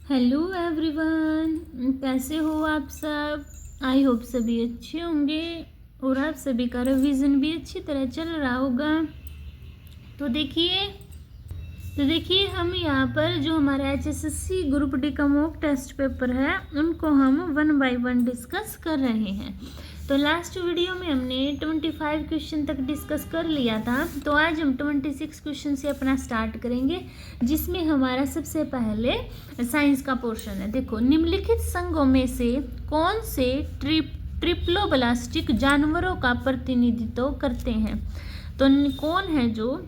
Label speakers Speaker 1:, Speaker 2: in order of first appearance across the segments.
Speaker 1: Hello everyone, कैसे हो आप सब। आई होप सभी अच्छे होंगे और आप सभी का रिवीजन भी अच्छी तरह चल रहा होगा। तो देखिए हम यहाँ पर जो हमारा HSSC ग्रुप डी का मॉक टेस्ट पेपर है उनको हम 1 बाय 1 डिस्कस कर रहे हैं। तो लास्ट वीडियो में हमने 25 क्वेश्चन तक डिस्कस कर लिया था। तो आज हम 26 क्वेश्चन से अपना स्टार्ट करेंगे, जिसमें हमारा सबसे पहले साइंस का पोर्शन है। देखो, निम्नलिखित संघों में से कौन से ट्रिप्लोब्लास्टिक जानवरों का प्रतिनिधित्व करते हैं। तो कौन है जो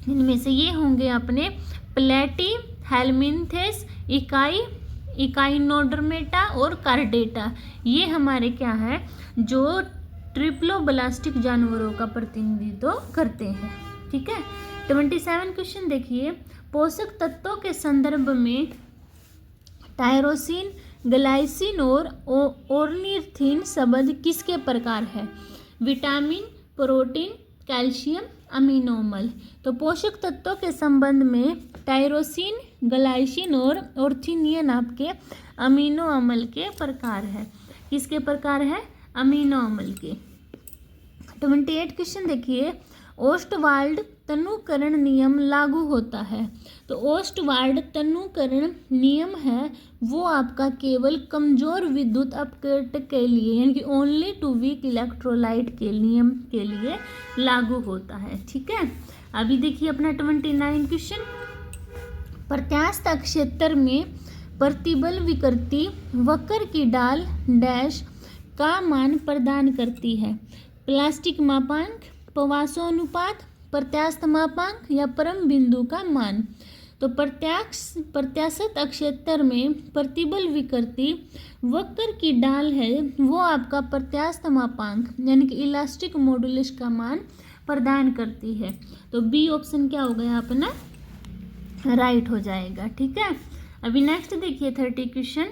Speaker 1: इनमें से ये होंगे अपने प्लेटी, हेलमिन्थेस, इकाइनोडर्मेटा और कार्डेटा। ये हमारे क्या है, जो ट्रिप्लोब्लास्टिक जानवरों का प्रतिनिधित्व करते हैं। ठीक है। 27 क्वेश्चन देखिए, पोषक तत्वों के संदर्भ में टायरोसिन, ग्लाइसिन और ऑर्निथिन शब्द किसके प्रकार है। विटामिन, प्रोटीन, कैल्शियम, अमीनो अम्ल। तो पोषक तत्वों के संबंध में टायरोसिन, ग्लाइसिन और ऑर्निथिन आपके अमीनो अम्ल के प्रकार है। किसके प्रकार है? अमीनो अम्ल के। 28 क्वेश्चन देखिए, ओस्टवाल्ड तनुकरण नियम लागू होता है। तो ओस्टवाल्ड तनुकरण नियम है वो आपका केवल कमजोर विद्युत अपकेट के लिए, यानी कि ओनली टू वीक इलेक्ट्रोलाइट के नियम के लिए लागू होता है। ठीक है। अभी देखिए अपना 29 क्वेश्चन, प्रत्यास्थ क्षेत्र में प्रतिबल विकृति वक्र की ढाल डैश का मान प्रदान करती है। प्लास्टिक मापांक, प्रवासोनुपात, प्रत्यास्थ मापांक या परम बिंदु का मान। तो प्रत्यास्थ क्षेत्र में प्रतिबल विकृति वक्र की ढाल है वो आपका प्रत्यास्थ मापांक यानी कि इलास्टिक मॉडुलस का मान प्रदान करती है। तो बी ऑप्शन क्या हो गया अपना, राइट हो जाएगा। ठीक है। अभी नेक्स्ट देखिए 30 क्वेश्चन।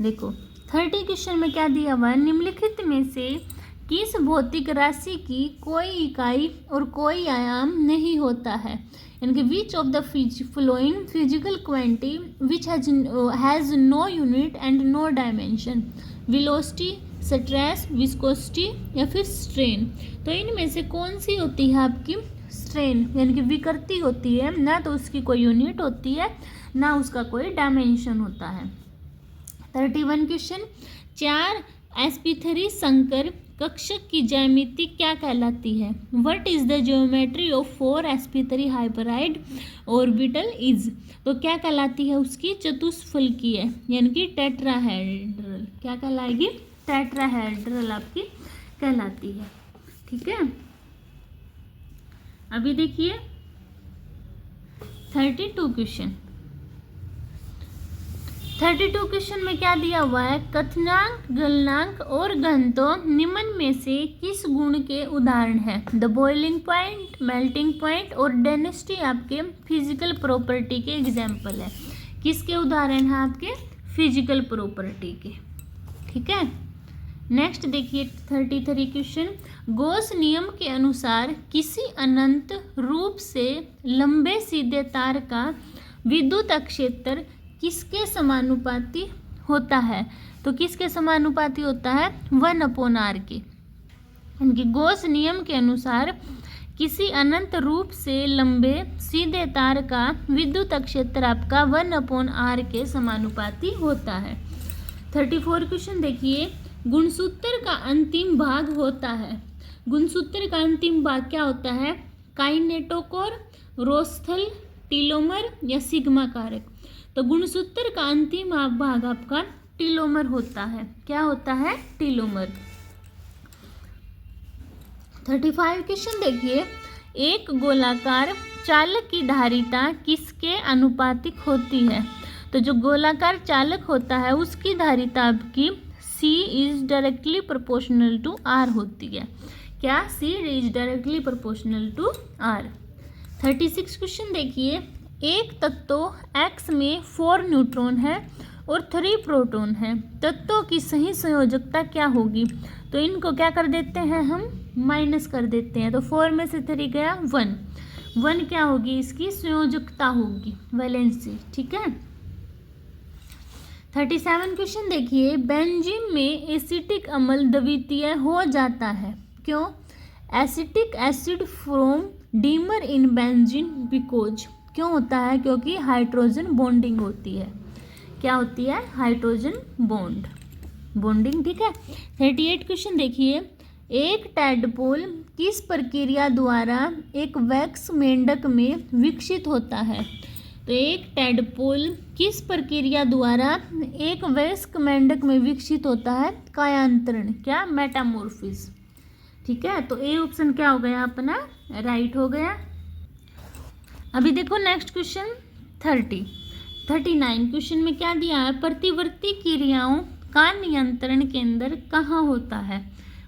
Speaker 1: देखो 30 क्वेश्चन में क्या दिया हुआ है, निम्नलिखित में से किस भौतिक राशि की कोई इकाई और कोई आयाम नहीं होता है। यानी कि which of the following physical quantity which has no unit and no dimension. Velocity, stress, viscosity या फिर स्ट्रेन। तो इनमें से कौन सी होती है आपकी स्ट्रेन, यानी कि विकृति होती है, ना तो उसकी कोई यूनिट होती है ना उसका कोई डायमेंशन होता है। 31 क्वेश्चन, 4 sp3 संकर कक्षक की ज्यामिति क्या कहलाती है। What is the geometry of 4 sp3 hybrid orbital is. तो क्या कहलाती है उसकी, चतुष्फलकीय यानी कि टेट्राहेड्रल। क्या कहलाएगी, टेट्राहेड्रल आपकी कहलाती है। ठीक है। अभी देखिए 32 क्वेश्चन। 32 क्वेश्चन में क्या दिया हुआ है, कथनांक, गलनांक और घनत्व निम्न में से किस गुण के उदाहरण है। The boiling point, melting point और डेंसिटी आपके फिजिकल प्रॉपर्टी के एग्जाम्पल है। किसके उदाहरण है आपके, फिजिकल प्रॉपर्टी के। ठीक है। नेक्स्ट देखिए 33 क्वेश्चन, गॉस नियम के अनुसार किसी अनंत रूप से लंबे सीधे तार का विद्युत क्षेत्र किसके समानुपाती होता है। तो किसके समानुपाती होता है, 1/r के। यानी कि गॉस नियम के अनुसार किसी अनंत रूप से लंबे सीधे तार का विद्युत क्षेत्र आपका 1/r के समानुपाती होता है। 34 क्वेश्चन देखिए, गुणसूत्र का अंतिम भाग होता है। गुणसूत्र का अंतिम भाग क्या होता है, काइनेटोकोर, रोस्थल, टीलोमर या सिग्मा कारक। तो गुणसूत्र का अंतिम भाग आपका टीलोमर होता है। क्या होता है, टीलोमर। 35 क्वेश्चन देखिए, एक गोलाकार चालक की धारिता किसके अनुपातिक होती है। तो जो गोलाकार चालक होता है उसकी धारिता आपकी C is directly proportional to R होती है। क्या, C is directly proportional to R। 36 question देखिए, एक तत्व X में 4 न्यूट्रॉन है और 3 प्रोटॉन है। तत्वों की सही संयोजकता क्या होगी। तो इनको क्या कर देते हैं, हम माइनस कर देते हैं। तो 4 में से 3 गया 1 क्या होगी, इसकी संयोजकता होगी, वैलेंसी। ठीक है। 37 क्वेश्चन देखिए, बेंजीन में एसिटिक अम्ल द्वितीय हो जाता है, क्यों? Acetic acid from डीमर in benzene because, क्यों होता है? क्योंकि हाइड्रोजन बॉन्डिंग होती है। क्या होती है? हाइड्रोजन बॉन्डिंग, ठीक है। 38 क्वेश्चन देखिए, एक टैडपोल किस प्रक्रिया द्वारा एक वैक्स मेंढक में विकसित होता है? तो एक टैडपोल किस प्रक्रिया द्वारा एक वयस्क मेंढक में विकसित होता है? कायांतरण, क्या? मेटामॉर्फिस, ठीक है। तो ए ऑप्शन क्या हो गया अपना? राइट हो गया। अभी देखो नेक्स्ट क्वेश्चन 39 क्वेश्चन में क्या दिया है? प्रतिवर्ती क्रियाओं का नियंत्रण केंद्र कहाँ होता है?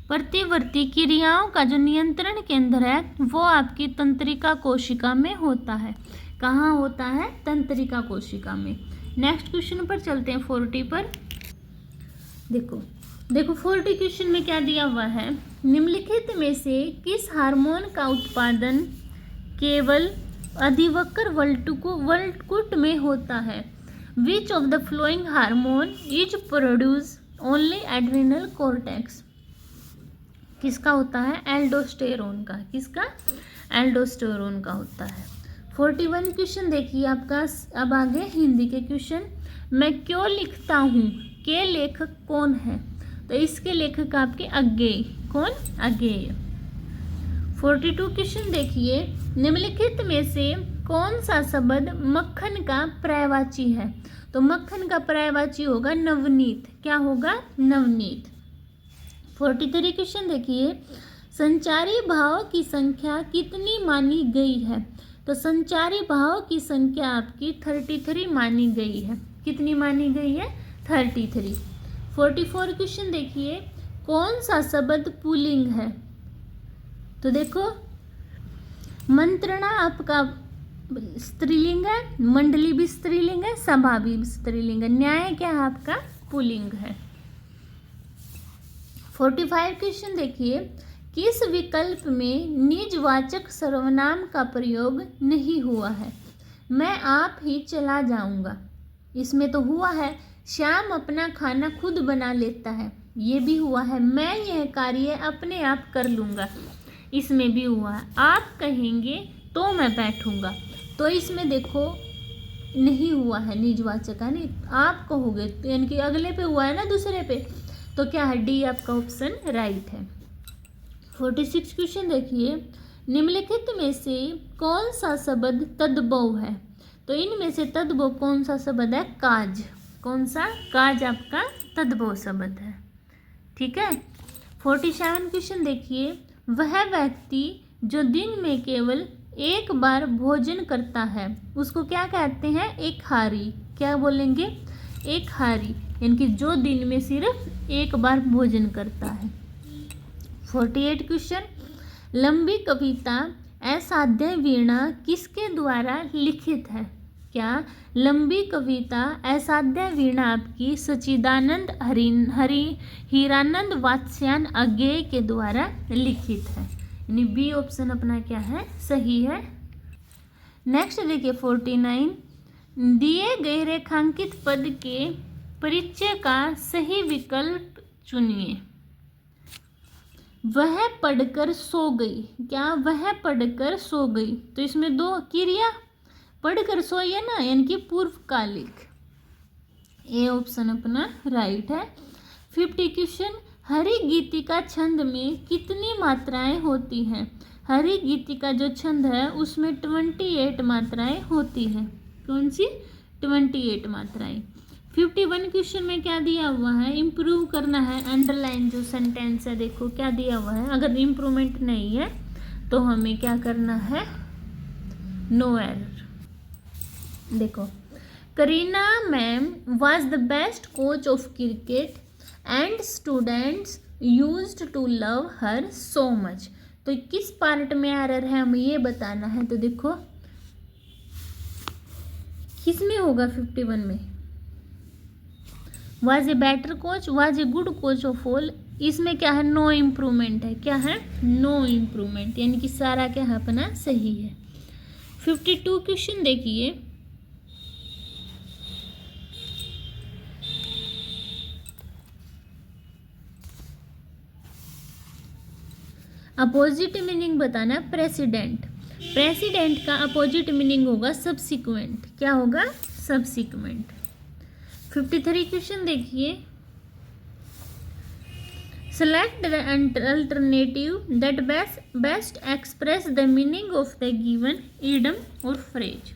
Speaker 1: प्रतिवर्ती क्रियाओं का जो नियंत्रण केंद्र है वो आपकी तंत्रिका कोशिका में होता है। कहाँ होता है? तंत्रिका कोशिका में। नेक्स्ट क्वेश्चन पर चलते हैं 40 पर। देखो 40 क्वेश्चन में क्या दिया हुआ है? निम्नलिखित में से किस हार्मोन का उत्पादन केवल अधिवक्र वल्कुट में होता है? विच of the flowing hormone is produce only adrenal cortex? किसका होता है? एल्डोस्टेरोन का। किसका? एल्डोस्टेरोन का होता है। 41 क्वेश्चन देखिए आपका। अब आगे हिंदी के क्वेश्चन। मैं क्यों लिखता हूँ के लेखक कौन है? तो इसके लेखक आपके अज्ञेय। कौन? अज्ञेय। 42 क्वेश्चन देखिए, निम्नलिखित में से कौन सा शब्द मक्खन का पर्यायवाची है? तो मक्खन का पर्यायवाची होगा नवनीत। क्या होगा? नवनीत। 43 क्वेश्चन देखिए, संचारी भाव की संख्या कितनी मानी गई है? तो संचारी भाव की संख्या आपकी 33 मानी गई है। कितनी मानी गई है? 33। 44 क्वेश्चन देखिए, कौन सा शब्द पुल्लिंग है? तो देखो मंत्रणा आपका स्त्रीलिंग है, मंडली भी स्त्रीलिंग है, सभा भी स्त्रीलिंग है, न्याय क्या है आपका? पुल्लिंग है। 45 क्वेश्चन देखिए, किस विकल्प में निजवाचक सर्वनाम का प्रयोग नहीं हुआ है? मैं आप ही चला जाऊंगा, इसमें तो हुआ है। श्याम अपना खाना खुद बना लेता है, ये भी हुआ है। मैं यह कार्य अपने आप कर लूँगा, इसमें भी हुआ है। आप कहेंगे तो मैं बैठूंगा, तो इसमें देखो नहीं हुआ है निजवाचक, है नहीं। आप कहोगे तो यानी कि अगले पे हुआ है ना, दूसरे पे, तो क्या है? डी आपका ऑप्शन राइट है। 46 क्वेश्चन देखिए, निम्नलिखित में से कौन सा शब्द तद्भव है? तो इनमें से तद्भव कौन सा शब्द है? काज। कौन सा? काज आपका तद्भव शब्द है, ठीक है। 47 क्वेश्चन देखिए, वह व्यक्ति जो दिन में केवल एक बार भोजन करता है उसको क्या कहते हैं? एक हारी। क्या बोलेंगे? एक हारी, यानी कि जो दिन में सिर्फ एक बार भोजन करता है। 48 क्वेश्चन, लंबी कविता असाध्य वीणा किसके द्वारा लिखित है? क्या? लंबी कविता असाध्य वीणा आपकी सच्चिदानंद हीरानंद वात्स्यायन अज्ञेय के द्वारा लिखित है, यानी बी ऑप्शन अपना क्या है? सही है। नेक्स्ट देखिए 49, दिए गए रेखांकित पद के परिचय का सही विकल्प चुनिए। वह पढ़कर सो गई। क्या? वह पढ़कर सो गई, तो इसमें दो क्रिया, पढ़कर सोई है ना, यानी कि पूर्वकालिक। ए ऑप्शन अपना राइट है। 50 क्वेश्चन, हरि गीतिका छंद में कितनी मात्राएं होती हैं? हरि गीतिका जो छंद है उसमें 28 मात्राएं होती हैं। कौन सी? 28 मात्राएं। 51 क्वेश्चन में क्या दिया हुआ है? इम्प्रूव करना है। अंडरलाइन जो सेंटेंस है देखो क्या दिया हुआ है। अगर इम्प्रूवमेंट नहीं है तो हमें क्या करना है? No error. देखो, Kareena ma'am was the best coach of cricket and students used to love her so much. तो किस पार्ट में एरर है हमें ये बताना है। तो देखो किस में होगा? 51 में was a better coach, was a good coach of all. इसमें क्या है? नो इम्प्रूवमेंट है। क्या है? नो इम्प्रूवमेंट, यानी कि सारा क्या है अपना सही है। 52 क्वेश्चन देखिए, अपोजिट मीनिंग बताना प्रेसिडेंट। प्रेसिडेंट का अपोजिट मीनिंग होगा सब्सिक्वेंट। क्या होगा? सब्सिक्वेंट। 53 क्वेश्चन देखिए। Select the alternative that best express the meaning of the given idiom और फ्रेज।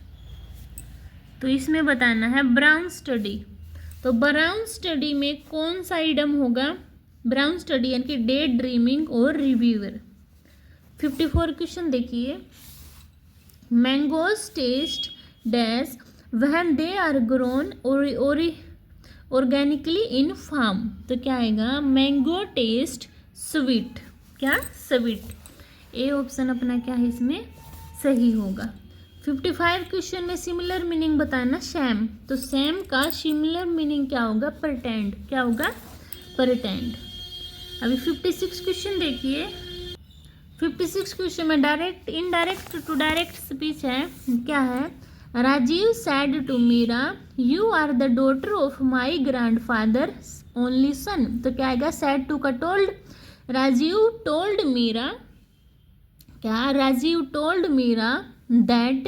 Speaker 1: तो इसमें बताना है ब्राउन स्टडी। तो ब्राउन स्टडी में कौन सा इडियम होगा? ब्राउन स्टडी यानी कि डे ड्रीमिंग और रिव्यूअर। 54 क्वेश्चन देखिए। Mangoes taste dash when they are grown organically in farm. तो क्या आएगा? Mango test sweet. क्या? स्वीट। ए ऑप्शन अपना क्या है इसमें? सही होगा। 55 क्वेश्चन में सिमिलर मीनिंग बताना सैम। तो सैम का सिमिलर मीनिंग क्या होगा? प्रटेंड। क्या होगा? प्रटेंड। अभी 56 क्वेश्चन देखिए। 56 क्वेश्चन में direct indirect to direct speech है। क्या है? Rajiv said to Meera you are the daughter of my grandfather only son. तो क्या आएगा? सैड टू का टोल्ड। राजीव टोल्ड मीरा। क्या? राजीव टोल्ड मीरा दैट,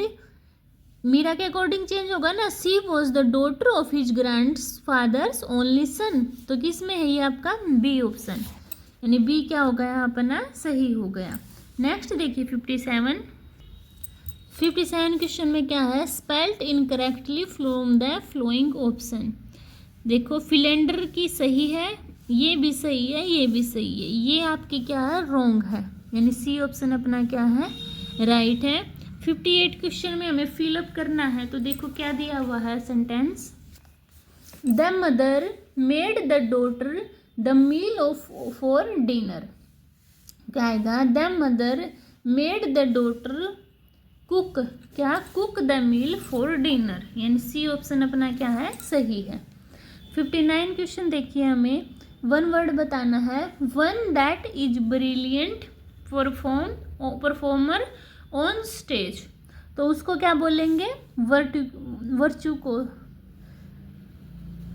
Speaker 1: मीरा के अकॉर्डिंग चेंज होगा ना, she was the daughter of his grandfather's only son. तो किस में है ये आपका? बी ऑप्शन, यानी बी क्या हो गया अपना? सही हो गया। नेक्स्ट देखिए 57 क्वेश्चन में क्या है? Spelt incorrectly from the flowing option. देखो फिलेंडर की सही है, ये भी सही है, ये भी सही है, ये आपकी क्या है? रॉन्ग है, यानी सी ऑप्शन अपना क्या है? राइट है। 58 क्वेश्चन में हमें फिलअप करना है। तो देखो क्या दिया हुआ है sentence. The mother made the daughter the meal of for dinner. क्या आएगा? The mother made the daughter cook. क्या? Cook the meal for dinner, यानी सी ऑप्शन अपना क्या है? सही है। 59 क्वेश्चन देखिए। हमें वन वर्ड बताना है। One that is brilliant performer on stage. तो उसको क्या बोलेंगे?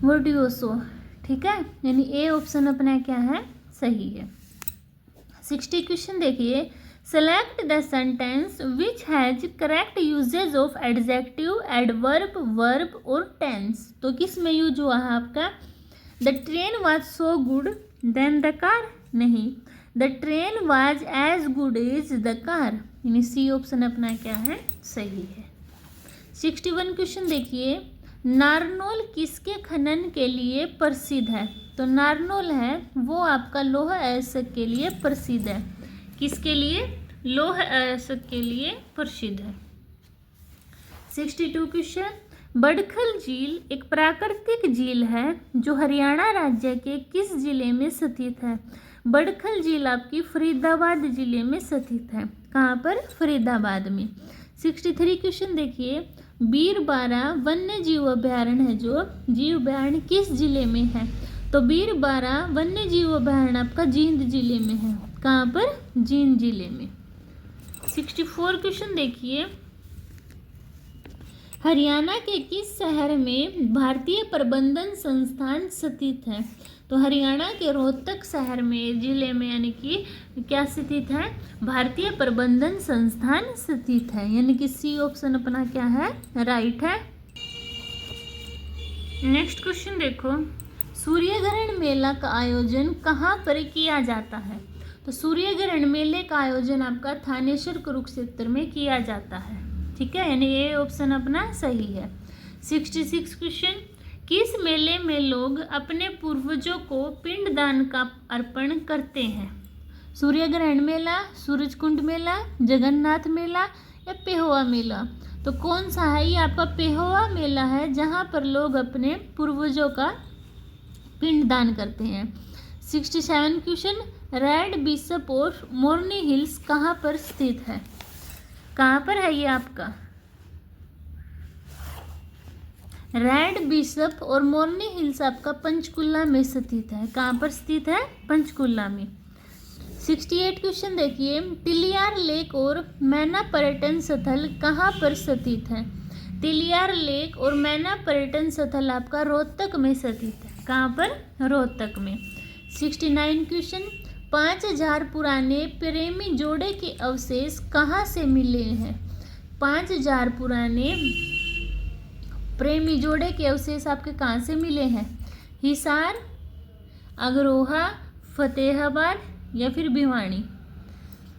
Speaker 1: वर्टियोसो। ठीक है, यानी ए ऑप्शन अपना क्या है? सही है। 60 क्वेश्चन देखिए। Select the sentence which has correct usages of adjective, adverb, verb और टेंस। तो किस में यूज हुआ है आपका? The train was so good than the car. नहीं, the train was as good as the car, यानी सी ऑप्शन अपना क्या है? सही है। 61 क्वेश्चन देखिए। नारनौल किसके खनन के लिए प्रसिद्ध है? तो नारनौल है वो आपका लौह अयस्क के लिए प्रसिद्ध है। किसके लिए? लौह अयस्क के लिए प्रसिद्ध है। 62 क्वेश्चन। बड़खल झील एक प्राकृतिक झील है जो हरियाणा राज्य के किस जिले में स्थित है? बड़खल झील आपकी फरीदाबाद जिले में स्थित है। कहाँ पर? फरीदाबाद में। 63 क्वेश्चन देखिए। बीरबारा वन्य जीव अभयारण्य है जो जीव अभयारण्य किस जिले में है? तो बीरबारा वन्य जीव अभयारण्य आपका जींद जिले में है। कहाँ पर? जींद जिले में। 64 क्वेश्चन देखिए। हरियाणा के किस शहर में भारतीय प्रबंधन संस्थान स्थित है? तो हरियाणा के रोहतक शहर में, जिले में, यानी कि क्या स्थित है? भारतीय प्रबंधन संस्थान स्थित है, यानी कि सी ऑप्शन अपना क्या है? राइट है। नेक्स्ट क्वेश्चन देखो। सूर्यग्रहण मेला का आयोजन कहाँ पर किया जाता है? तो सूर्यग्रहण मेले का आयोजन आपका थानेश्वर कुरुक्षेत्र में किया जाता है। ठीक है, यानी ये ऑप्शन अपना सही है। 66 क्वेश्चन। किस मेले में लोग अपने पूर्वजों को पिंडदान का अर्पण करते हैं? सूर्यग्रहण मेला, सूरजकुंड मेला, जगन्नाथ मेला या पेहोवा मेला? तो कौन सा है? ये आपका पेहोवा मेला है जहाँ पर लोग अपने पूर्वजों का पिंडदान करते हैं। 67 क्वेश्चन। रेड बिशप और मोरनी हिल्स कहाँ पर स्थित है? कहाँ पर है ये आपका? रेड बिशप और मोरनी हिल्स आपका पंचकुला में स्थित है। कहाँ पर स्थित है? पंचकुला में। 68 क्वेश्चन देखिए। तिलियार लेक और मैना पर्यटन स्थल कहाँ पर स्थित है? तिलियार लेक और मैना पर्यटन स्थल आपका रोहतक में स्थित है। कहाँ पर? रोहतक में। 69 क्वेश्चन। 5000 पुराने प्रेमी जोड़े के अवशेष कहाँ से मिले हैं? 5000 पुराने प्रेमी जोड़े के अवशेष आपके कहाँ से मिले हैं? हिसार, अग्रोहा, फतेहाबाद या फिर भिवानी।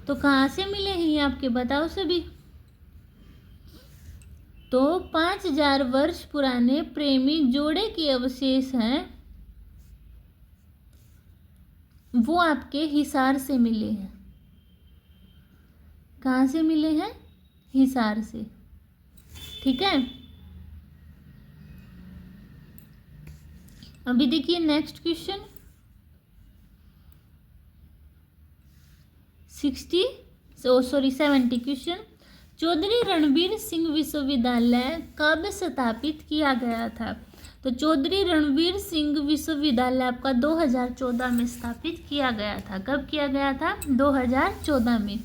Speaker 1: तो कहाँ से मिले हैं ये आपके बताओ सभी। तो 5000 वर्ष पुराने प्रेमी जोड़े के अवशेष हैं, वो आपके हिसार से मिले हैं। कहाँ से मिले हैं? हिसार से। ठीक है, अभी देखिए next question 70 question. Chaudhary Ranvir Singh विश्वविद्यालय कब स्थापित किया गया था? तो चौधरी रणवीर सिंह विश्वविद्यालय आपका 2014 में स्थापित किया गया था। कब किया गया था? 2014 में।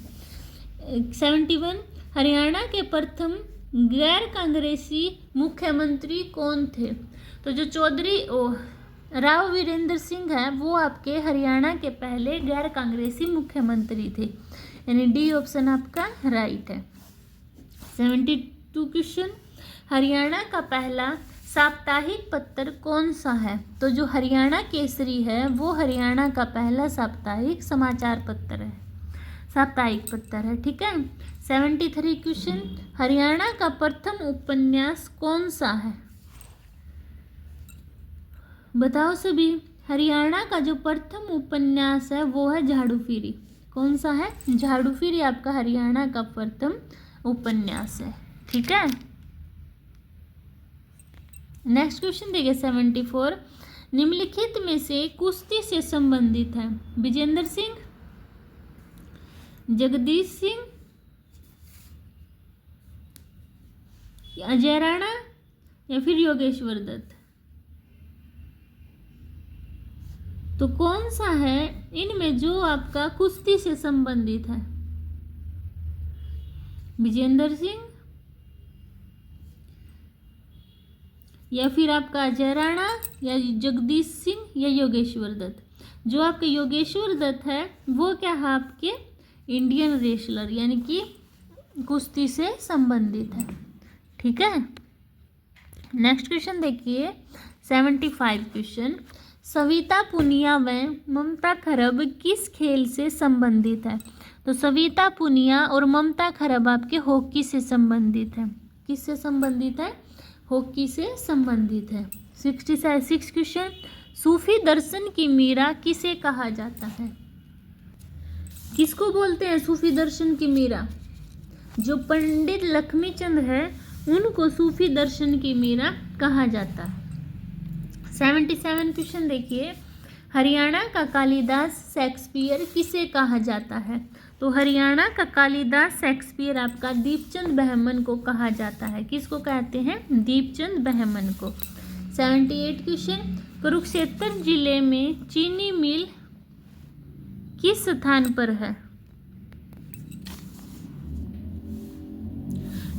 Speaker 1: 71 हरियाणा के प्रथम गैर कांग्रेसी मुख्यमंत्री कौन थे? तो जो चौधरी राव वीरेंद्र सिंह है वो आपके हरियाणा के पहले गैर कांग्रेसी मुख्यमंत्री थे, यानी डी ऑप्शन आपका राइट है। 72 क्वेश्चन हरियाणा का पहला साप्ताहिक पत्र कौन सा है? तो जो हरियाणा केसरी है वो हरियाणा का पहला साप्ताहिक समाचार पत्र है, साप्ताहिक पत्र है। ठीक है, 73 क्वेश्चन हरियाणा का प्रथम उपन्यास कौन सा है? बताओ सभी। हरियाणा का जो प्रथम उपन्यास है वो है झाड़ूफिरी। कौन सा है? झाड़ूफिरी आपका हरियाणा का प्रथम उपन्यास है। ठीक है, नेक्स्ट क्वेश्चन देखिए 74 निम्नलिखित में से कुश्ती से संबंधित है? विजेंद्र सिंह, जगदीश सिंह, अजय राणा या फिर योगेश्वर दत्त। तो कौन सा है इनमें जो आपका कुश्ती से संबंधित है? विजेंद्र सिंह या फिर आपका अजय राणा या जगदीश सिंह या योगेश्वर दत्त। जो आपके योगेश्वर दत्त है वो क्या है? आपके इंडियन रेसलर, यानी कि कुश्ती से संबंधित है। ठीक है, नेक्स्ट क्वेश्चन देखिए 75 क्वेश्चन सविता पुनिया व ममता खरब किस खेल से संबंधित है? तो सविता पुनिया और ममता खरब आपके हॉकी से संबंधित है। किससे संबंधित है? हॉकी से संबंधित है। 66 क्वेश्चन सूफी दर्शन की मीरा किसे कहा जाता है? किसको बोलते हैं सूफी दर्शन की मीरा? जो पंडित लक्ष्मीचंद है उनको सूफी दर्शन की मीरा कहा जाता है। 77 क्वेश्चन देखिए हरियाणा का कालिदास शेक्सपियर किसे कहा जाता है? तो हरियाणा का कालिदास शेक्सपियर आपका दीपचंद बहमन को कहा जाता है। किसको कहते हैं? दीपचंद बहमन को। 78 क्वेश्चन कुरुक्षेत्र जिले में चीनी मिल किस स्थान पर है?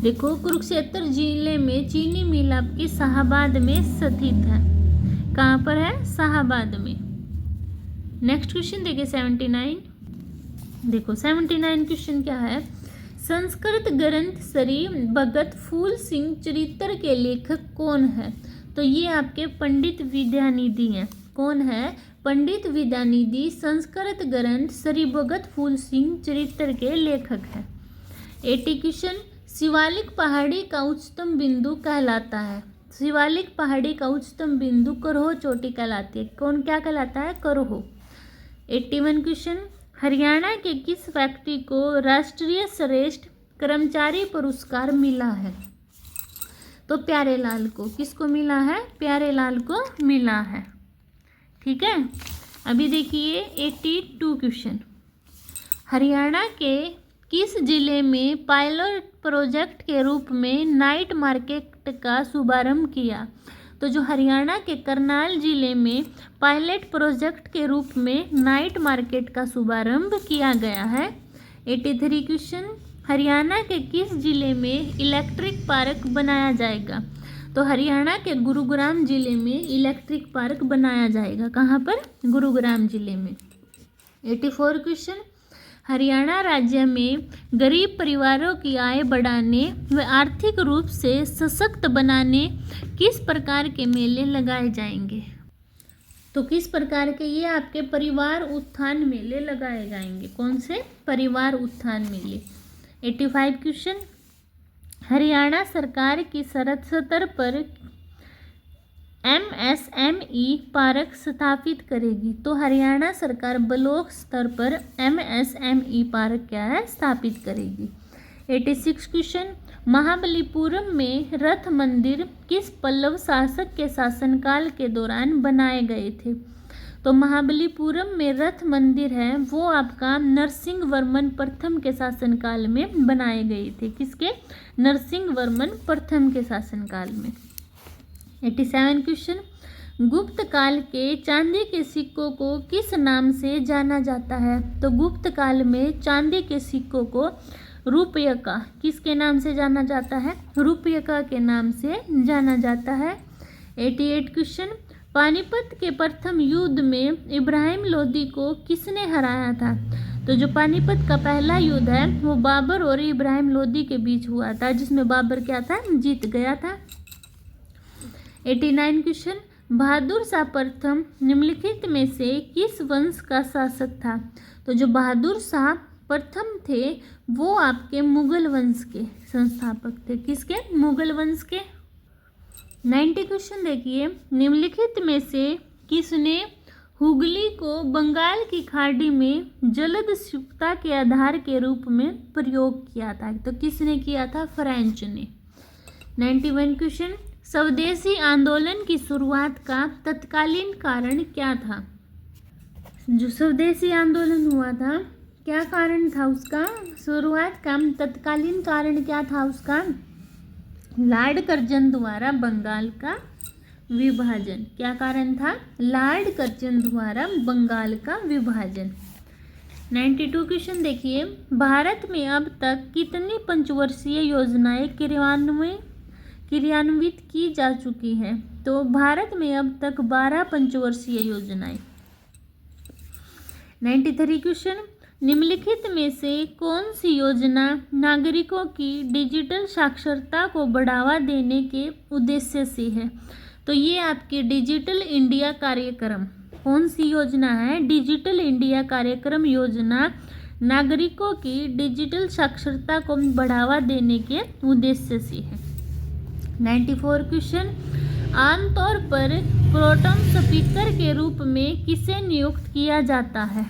Speaker 1: देखो कुरुक्षेत्र जिले में चीनी मिल आपकी शाहाबाद में स्थित है। कहाँ पर है? शाहाबाद में। नेक्स्ट क्वेश्चन देखिए 79। देखो 79 क्वेश्चन क्या है? संस्कृत ग्रंथ श्री भगत फूल सिंह चरित्र के लेखक कौन है? तो ये आपके पंडित विद्यानिधि हैं। कौन है? पंडित विद्यानिधि संस्कृत ग्रंथ श्री भगत फूल सिंह चरित्र के लेखक है। 80 क्वेश्चन शिवालिक पहाड़ी का उच्चतम बिंदु कहलाता है? शिवालिक पहाड़ी का उच्चतम बिंदु करोह चोटी कहलाती है। कौन क्या कहलाता है? करोह। 81 क्वेश्चन हरियाणा के किस व्यक्ति को राष्ट्रीय श्रेष्ठ कर्मचारी पुरस्कार मिला है? तो प्यारेलाल को। किसको मिला है? प्यारेलाल को मिला है। ठीक है, अभी देखिए 82 क्वेश्चन हरियाणा के किस जिले में पायलट प्रोजेक्ट के रूप में नाइट मार्केट का शुभारंभ किया? तो जो हरियाणा के करनाल जिले में पायलट प्रोजेक्ट के रूप में नाइट मार्केट का शुभारंभ किया गया है। 83 क्वेश्चन हरियाणा के किस जिले में इलेक्ट्रिक पार्क बनाया जाएगा? तो हरियाणा के गुरुग्राम जिले में इलेक्ट्रिक पार्क बनाया जाएगा। कहाँ पर? गुरुग्राम जिले में। 84 क्वेश्चन, हरियाणा राज्य में गरीब परिवारों की आय बढ़ाने व आर्थिक रूप से सशक्त बनाने किस प्रकार के मेले लगाए जाएंगे? तो किस प्रकार के ये आपके परिवार उत्थान मेले लगाए जाएंगे? कौन से? परिवार उत्थान मेले। 85 क्वेश्चन, हरियाणा सरकार की सरहद स्तर पर MSME पार्क स्थापित करेगी। तो हरियाणा सरकार ब्लॉक स्तर पर MSME पार्क क्या है? स्थापित करेगी। 86 क्वेश्चन, महाबलीपुरम में रथ मंदिर किस पल्लव शासक के शासनकाल के दौरान बनाए गए थे? तो महाबलीपुरम में रथ मंदिर है वो आपका नरसिंह वर्मन प्रथम के शासनकाल में बनाए गए थे। किसके? नरसिंह वर्मन प्रथम के शासनकाल में। 87 क्वेश्चन, गुप्त काल के चांदी के सिक्कों को किस नाम से जाना जाता है? तो गुप्त काल में चांदी के सिक्कों को रुपयका किसके नाम से जाना जाता है? रुपयका के नाम से जाना जाता है। 88 क्वेश्चन, पानीपत के प्रथम युद्ध में इब्राहिम लोदी को किसने हराया था? तो जो पानीपत का पहला युद्ध है वो बाबर और इब्राहिम लोदी के बीच हुआ था, जिसमें बाबर क्या था? जीत गया था। 89 क्वेश्चन, बहादुर शाह प्रथम निम्नलिखित में से किस वंश का शासक था? तो जो बहादुर शाह प्रथम थे वो आपके मुगल वंश के संस्थापक थे। किसके? मुगल वंश के। 90 क्वेश्चन देखिए, निम्नलिखित में से किसने हुगली को बंगाल की खाड़ी में जलद शुष्कता के आधार के रूप में प्रयोग किया था? तो किसने किया था? फ्रेंच ने। 91 क्वेश्चन, स्वदेशी आंदोलन की शुरुआत का तत्कालीन कारण क्या था? जो स्वदेशी आंदोलन हुआ था क्या कारण था उसका? शुरुआत का तत्कालीन कारण क्या था उसका? लॉर्ड कर्जन द्वारा बंगाल का विभाजन। क्या कारण था? लॉर्ड कर्जन द्वारा बंगाल का विभाजन। 92 क्वेश्चन देखिए, भारत में अब तक कितनी पंचवर्षीय योजनाएं क्रियान्वित की जा चुकी हैं? तो भारत में अब तक 12 पंचवर्षीय योजनाएं। 93 क्वेश्चन, निम्नलिखित में से कौन सी योजना नागरिकों की डिजिटल साक्षरता को बढ़ावा देने के उद्देश्य से है? तो ये आपके डिजिटल इंडिया कार्यक्रम। कौन सी योजना है? डिजिटल इंडिया कार्यक्रम योजना नागरिकों की डिजिटल साक्षरता को बढ़ावा देने के उद्देश्य से है। 94 क्वेश्चन, आमतौर पर प्रोटॉन स्पीकर के रूप में किसे नियुक्त किया जाता है?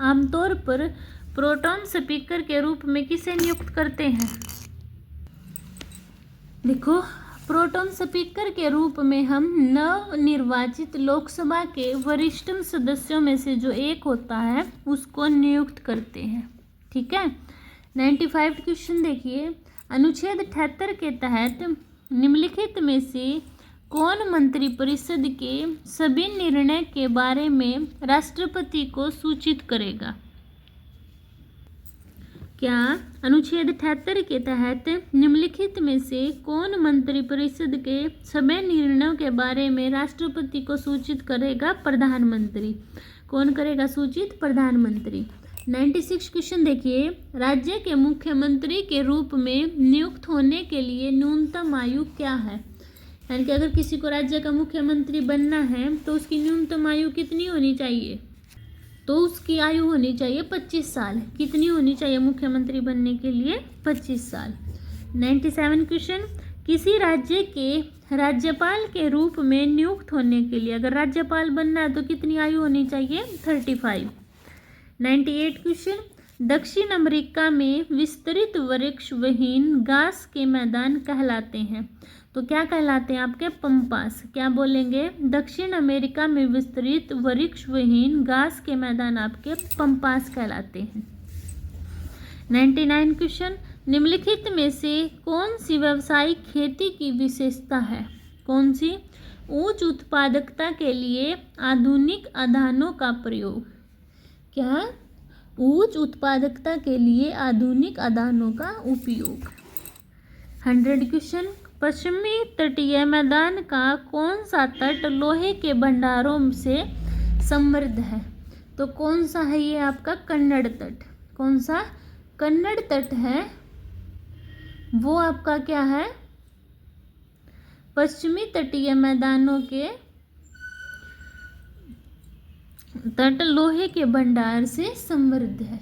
Speaker 1: आमतौर पर प्रोटॉन स्पीकर के रूप में किसे नियुक्त करते हैं? देखो, प्रोटॉन स्पीकर के रूप में हम नवनिर्वाचित लोकसभा के वरिष्ठतम सदस्यों में से जो एक होता है उसको नियुक्त करते हैं। ठीक है। 95 क्वेश्चन देखिए, अनुच्छेद 78 के तहत निम्नलिखित में से कौन मंत्रिपरिषद के सभी निर्णय के बारे में राष्ट्रपति को सूचित करेगा? क्या अनुच्छेद 78 के तहत निम्नलिखित में से कौन मंत्रिपरिषद के सभी निर्णयों के बारे में राष्ट्रपति को सूचित करेगा? प्रधानमंत्री। कौन करेगा सूचित? प्रधानमंत्री। 96 क्वेश्चन देखिए, राज्य के मुख्यमंत्री के रूप में नियुक्त होने के लिए न्यूनतम आयु क्या है? यानी कि अगर किसी को राज्य का मुख्यमंत्री बनना है तो उसकी न्यूनतम आयु कितनी होनी चाहिए? तो उसकी आयु होनी चाहिए 25 साल। कितनी होनी चाहिए मुख्यमंत्री बनने के लिए? 25 साल। 97 क्वेश्चन, किसी राज्य के राज्यपाल के रूप में नियुक्त होने के लिए अगर राज्यपाल बनना है तो कितनी आयु होनी चाहिए? 35। 98 क्वेश्चन, दक्षिण अमेरिका में विस्तृत वृक्ष विहीन घास के मैदान कहलाते हैं। तो क्या कहलाते हैं आपके? पंपास। क्या बोलेंगे? दक्षिण अमेरिका में विस्तृत वृक्ष विहीन घास के मैदान आपके पंपास कहलाते हैं। 99 क्वेश्चन, निम्नलिखित में से कौन सी व्यावसायिक खेती की विशेषता है? कौन सी? उच्च उत्पादकता के लिए आधुनिक आदानों का प्रयोग। क्या? उच्च उत्पादकता के लिए आधुनिक आदानों का उपयोग। 100 क्वेश्चन, पश्चिमी तटीय मैदान का कौन सा तट लोहे के भंडारों से समृद्ध है? तो कौन सा है ये आपका कन्नड़ तट, कौन सा कन्नड़ तट है वो आपका क्या है, पश्चिमी तटीय मैदानों के तट लोहे के भंडार से समृद्ध है।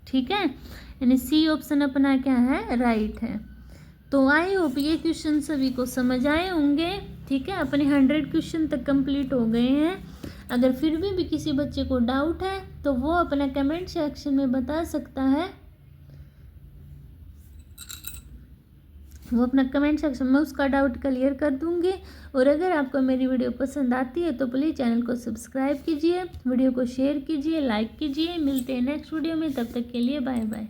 Speaker 1: ठीक है, यानी सी ऑप्शन अपना क्या है, राइट है। तो आई होप ये क्वेश्चन सभी को समझ आए होंगे। ठीक है, अपने 100 क्वेश्चन तक कंप्लीट हो गए हैं। अगर फिर भी किसी बच्चे को डाउट है तो वो अपना कमेंट सेक्शन में बता सकता है, वो अपना कमेंट सेक्शन में उसका डाउट क्लियर कर दूंगी। और अगर आपको मेरी वीडियो पसंद आती है तो प्लीज़ चैनल को सब्सक्राइब कीजिए, वीडियो को शेयर कीजिए, लाइक कीजिए। मिलते हैं नेक्स्ट वीडियो में, तब तक के लिए बाय बाय।